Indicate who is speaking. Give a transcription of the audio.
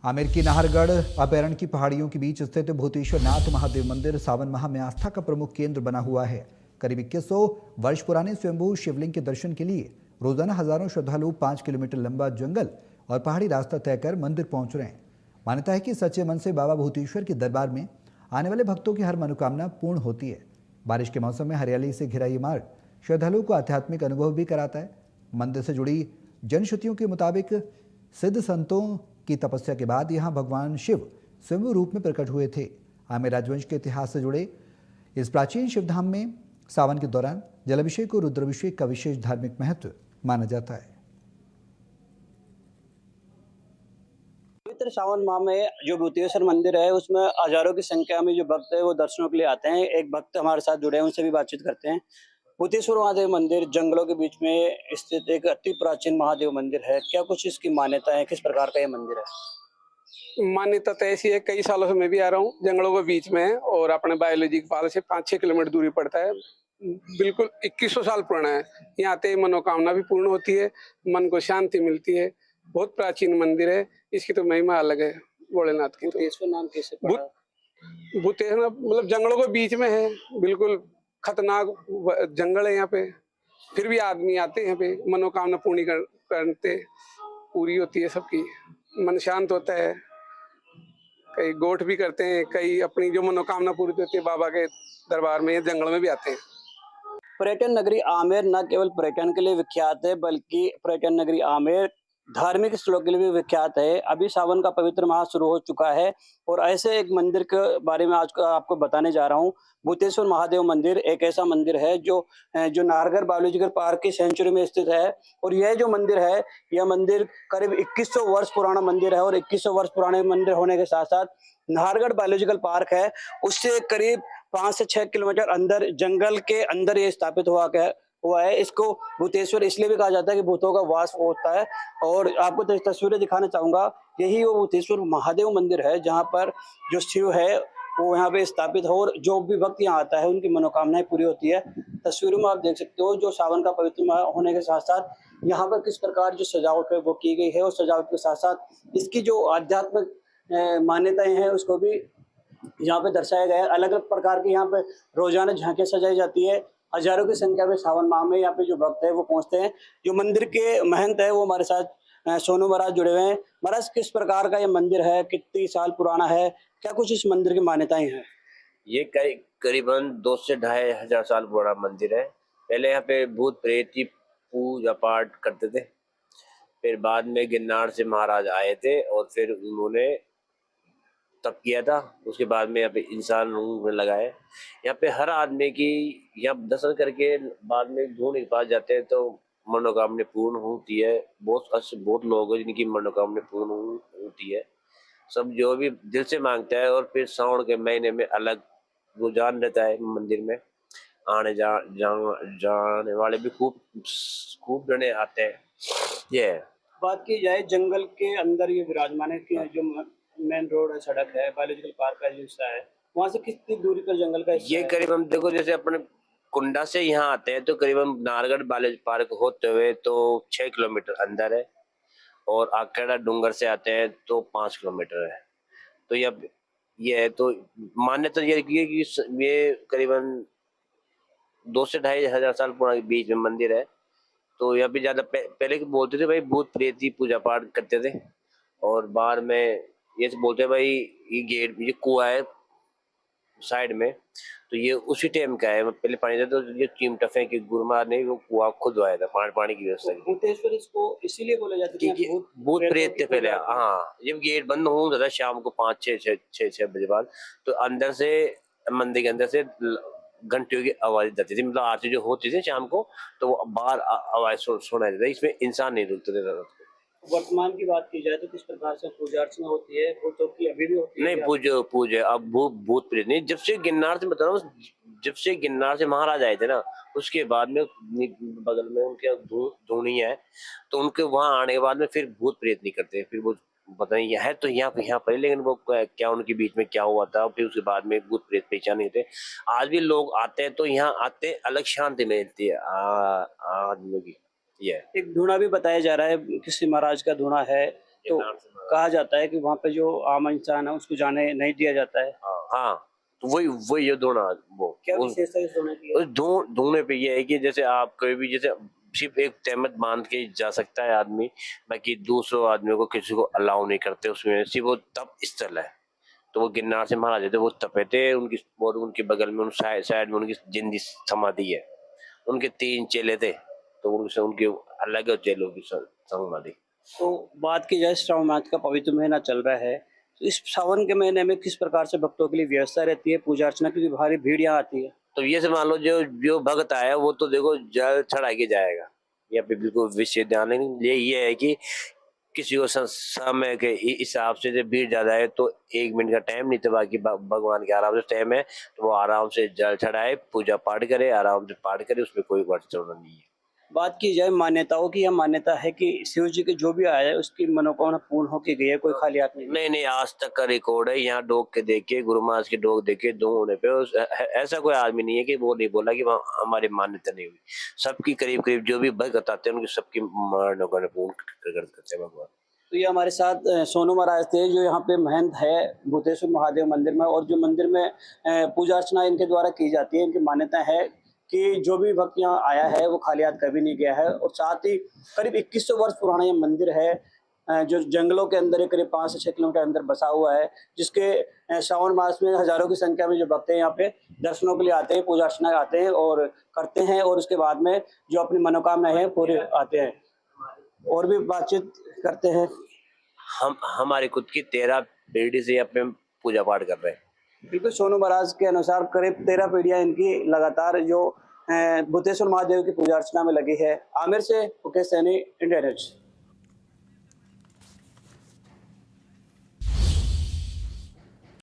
Speaker 1: आमेर की नाहरगढ़ अभयारण्य की पहाड़ियों के बीच स्थित भूतेश्वर नाथ महादेव मंदिर सावन माह में आस्था का प्रमुख केंद्र बना हुआ है। करीब 2100 वर्ष पुराने स्वयंभू शिवलिंग के दर्शन के लिए रोजाना हजारों श्रद्धालु 5 किलोमीटर लंबा जंगल और पहाड़ी रास्ता तय कर मंदिर पहुंच रहे हैं। मान्यता है कि सच्चे मन से बाबा भूतेश्वर के दरबार में आने वाले भक्तों की हर मनोकामना पूर्ण होती है। बारिश के मौसम में हरियाली से घिरा ये मार्ग श्रद्धालुओं को आध्यात्मिक अनुभव भी कराता है। मंदिर से जुड़ी जनश्रुतियों के मुताबिक सिद्ध संतों की तपस्या के बाद यहां भगवान शिव स्वयं रूप में प्रकट हुए थे। आमेर राजवंश के इतिहास से जुड़े इस प्राचीन शिवधाम में सावन के दौरान जलाभिषेक और रुद्राभिषेक का विशेष धार्मिक महत्व माना जाता है।
Speaker 2: पवित्र सावन माह में जो भूतेश्वर मंदिर है उसमें हजारों की संख्या में जो भक्त है वो दर्शनों के लिए आते हैं। एक भक्त हमारे साथ जुड़े हैं, उनसे भी बातचीत करते हैं। भूतेश्वर महादेव मंदिर जंगलों के बीच में स्थित एक अति प्राचीन महादेव मंदिर है। क्या कुछ इसकी मान्यता है, किस प्रकार का ये मंदिर है?
Speaker 3: मान्यता तो ऐसी है, कई सालों से मैं भी आ रहा हूँ, जंगलों के बीच में है और अपने बायोलॉजी के पास से 5-6 किलोमीटर दूरी पड़ता है। बिल्कुल 2100 साल पुराना है। यहाँ आते ही मनोकामना भी पूर्ण होती है, मन को शांति मिलती है। बहुत प्राचीन मंदिर है, इसकी तो महिमा अलग है भोलेनाथ की।
Speaker 2: भूतेश्वर नाम कैसे पड़ा?
Speaker 3: भूतेश्वर मतलब जंगलों के बीच में है, बिल्कुल खतरनाक जंगल है यहाँ पे। फिर भी आदमी आते हैं यहाँ पे, मनोकामना पूरी करते पूरी होती है सबकी, मन शांत होता है। कई गोठ भी करते हैं, कई अपनी जो मनोकामना पूरी होती है बाबा के दरबार में जंगल में भी आते हैं।
Speaker 2: पर्यटन नगरी आमेर न केवल पर्यटन के लिए विख्यात है बल्कि पर्यटन नगरी आमेर धार्मिक स्थलों के लिए भी विख्यात है। अभी सावन का पवित्र माह शुरू हो चुका है और ऐसे एक मंदिर के बारे में आज आपको बताने जा रहा हूँ। भूतेश्वर महादेव मंदिर एक ऐसा मंदिर है जो नाहरगढ़ बायोलॉजिकल पार्क की सेंचुरी में स्थित है। और यह जो मंदिर है, यह मंदिर करीब 2100 वर्ष पुराना मंदिर है और 2100 वर्ष पुराने मंदिर होने के साथ साथ नाहरगढ़ बायोलॉजिकल पार्क है उससे करीब 5 से 6 किलोमीटर अंदर जंगल के अंदर ये स्थापित हुआ है। इसको भूतेश्वर इसलिए भी कहा जाता है कि भूतों का वास होता है। और आपको तस्वीरें दिखाना चाहूंगा, यही वो भूतेश्वर महादेव मंदिर है जहाँ पर जो शिव है वो यहाँ पे स्थापित हो और जो भी भक्त यहाँ आता है उनकी मनोकामनाएं पूरी होती है। तस्वीरों में आप देख सकते हो जो सावन का पवित्र माह होने के साथ साथ यहाँ पर किस प्रकार जो सजावट है वो की गई है और सजावट के साथ साथ इसकी जो आध्यात्मिक मान्यताएं हैं उसको भी यहाँ पे दर्शाया गया है। अलग अलग प्रकार की यहाँ पे रोजाना झांकियां सजाई जाती है। हजारों की संख्या में सावन माह में यहाँ पे जो भक्त है वो पहुंचते हैं। जो मंदिर के महंत है वो हमारे साथ सोनू महाराज जुड़े हुए हैं। महाराज, किस प्रकार का ये मंदिर है, कितनी साल पुराना है, क्या कुछ इस मंदिर की मान्यताएं हैं?
Speaker 4: ये करीबन 2 से 2,500 साल पुराना मंदिर है। पहले यहाँ पे भूत प्रेत की पूजा पाठ करते थे। फिर बाद में गिरनार से महाराज आए थे और फिर उन्होंने तप किया था। उसके बाद में यहाँ पे इंसान रूप में लगाए। यहाँ पे हर आदमी की यहाँ दर्शन करके बाद में ढूंढ के पास जाते हैं तो मनोकामना पूर्ण होती है। बहुत लोग हैं जिनकी मनोकामना पूर्ण होती है। सब जो भी दिल से मांगता है। और फिर सावन के महीने में अलग रुझान रहता है मंदिर में। जाने वाले भी खूब जने आते हैं। ये
Speaker 2: बात की जाए जंगल के अंदर ये विराजमान है कि जो मेन रोड है, सड़क है, बायोलॉजिकल पार्क का जो हिस्सा है, वहां से कितनी दूरी पर जंगल का हिस्सा
Speaker 4: ये
Speaker 2: है?
Speaker 4: करीबन देखो, जैसे अपने कुंडा से यहाँ आते हैं तो करीबन नाहरगढ़ बालाजी पार्क होते हुए तो 6 किलोमीटर अंदर है। और आखेड़ा डूंगर से आते हैं तो 5 किलोमीटर है। तो ये है तो मान्यता ये है कि ये करीबन 2 से 2,500 साल पुराने बीच में मंदिर है। तो यहाँ पे ज्यादा पहले के बोलते थे भाई भूत प्रेत की पूजा पाठ करते थे। और बाद में ये बोलते भाई ये कुआं है साइड में, तो ये उसी टाइम का है। पहले पानी था तो ये चिमटा फेंक के गुरुमार ने वो कुआं खुदवाया था पानी की व्यवस्था की।
Speaker 2: भूतेश्वर इसको इसीलिए बोला जाता है कि
Speaker 4: भूत प्रेत थे पहले। हाँ, जब गेट बंद हो जाता शाम को 5-6 बजे बाद, तो अंदर से मंदिर के अंदर से घंटियों की आवाज जाती थी। मतलब आरती जो होती थी शाम को तो वो बाहर आवाज सुनाई देता। इसमें इंसान नहीं रुकते थे।
Speaker 2: वर्तमान की बात की जाए तो किस प्रकार से पूजा अर्चना होती है? भूतों की अभी भी होती है?
Speaker 4: नहीं, पूजे अब भूत प्रेत नहीं। जब से गिरनार से बता रहा हूँ, जब से गिरनार से महाराज आए थे ना, उसके बाद में बगल में उनके धूनी है तो उनके वहां आने के बाद में फिर भूत प्रेत नहीं करते। फिर वो पता नहीं है तो यहाँ पर, लेकिन वो क्या उनके बीच में क्या हुआ था फिर उसके बाद में भूत प्रेत पहचान नहीं थे। आज भी लोग आते हैं तो यहाँ आते अलग शांति मिलती है आदमियों की।
Speaker 2: एक धूना भी बताया जा रहा है, किसी महाराज का धूना है तो कहा जाता है कि वहाँ पे जो आम इंसान है उसको जाने नहीं दिया जाता है।
Speaker 4: हाँ, तो वही वही ये धोना वो
Speaker 2: क्या
Speaker 4: उस
Speaker 2: विशेषता है इस धोने की?
Speaker 4: उस धोने पे ये है कि जैसे आप कोई भी जैसे सिर्फ एक तहमत बांध के जा सकता है आदमी, बाकी दूसरों आदमियों को किसी को अलाउ नहीं करते उसमें। सिर्फ वो तप स्थल है, तो वो गिरनार से महाराज थे, वो तपे थे उनकी, और उनके बगल में उन साइड में उनकी जिंदी समाधि है। उनके 3 चेले थे, तो उनसे उनके अलग है चेलों की समाधि।
Speaker 2: तो बात की जाए श्रावण मास का पवित्र महीना चल रहा है, तो इस सावन के महीने में किस प्रकार से भक्तों के लिए व्यवस्था रहती है, पूजा अर्चना की भी भारी भीड़ यहाँ आती है?
Speaker 4: तो ये से मान लो जो जो भक्त आया वो तो देखो जल चढ़ा के जाएगा, यहाँ पे बिल्कुल विशेष ध्यान नहीं। ये है कि किसी को समय के हिसाब से जब भीड़ ज्यादा है तो 1 मिनट का टाइम नहीं, तो बाकी भगवान के आराम से टाइम है, तो वो आराम से जल चढ़ाए, पूजा पाठ करे, आराम से पाठ करे, उसमें कोई वर्चना नहीं है।
Speaker 2: बात की जाए मान्यताओं की, यह मान्यता है कि शिव जी के जो भी आया है उसकी मनोकामना पूर्ण होके गई है, कोई खाली हाथ नहीं।
Speaker 4: नहीं नहीं, आज तक का रिकॉर्ड है, यहाँ डोग के देखे, गुरु महाराज के डोग देखे, दो होने पे ऐसा कोई आदमी नहीं है कि वो नहीं बोला कि हमारी मान्यता नहीं हुई। सबकी करीब करीब जो भी भक्त आते हैं उनकी सबकी मनोकामना पूर्ण करते हैं भगवान।
Speaker 2: तो ये हमारे साथ सोनू महाराज थे, जो यहाँ पे महंत है भूतेश्वर महादेव मंदिर में, और जो मंदिर में पूजा अर्चना इनके द्वारा की जाती है। इनकी मान्यता है कि जो भी भक्त यहाँ आया है वो खाली हाथ कभी नहीं गया है। और साथ ही करीब 2100 वर्ष पुराना ये मंदिर है, जो जंगलों के अंदर करीब 5 से 6 किलोमीटर अंदर बसा हुआ है, जिसके श्रावण मास में हजारों की संख्या में जो भक्त हैं यहाँ पे दर्शनों के लिए आते हैं, पूजा अर्चना आते हैं और करते हैं, और उसके बाद में जो अपनी मनोकामनाएं हैं पूरे आते हैं। और भी बातचीत करते हैं।
Speaker 4: हम हमारी खुद की 13 पीढ़ी से अपने पूजा पाठ कर रहे हैं।
Speaker 2: बिल्कुल, सोनू महाराज के अनुसार करीब 13 पीढ़ियां इनकी लगातार जो भूतेश्वर महादेव की पूजा अर्चना में लगी है। आमिर से मुकेश सैनी, इंडिया न्यूज।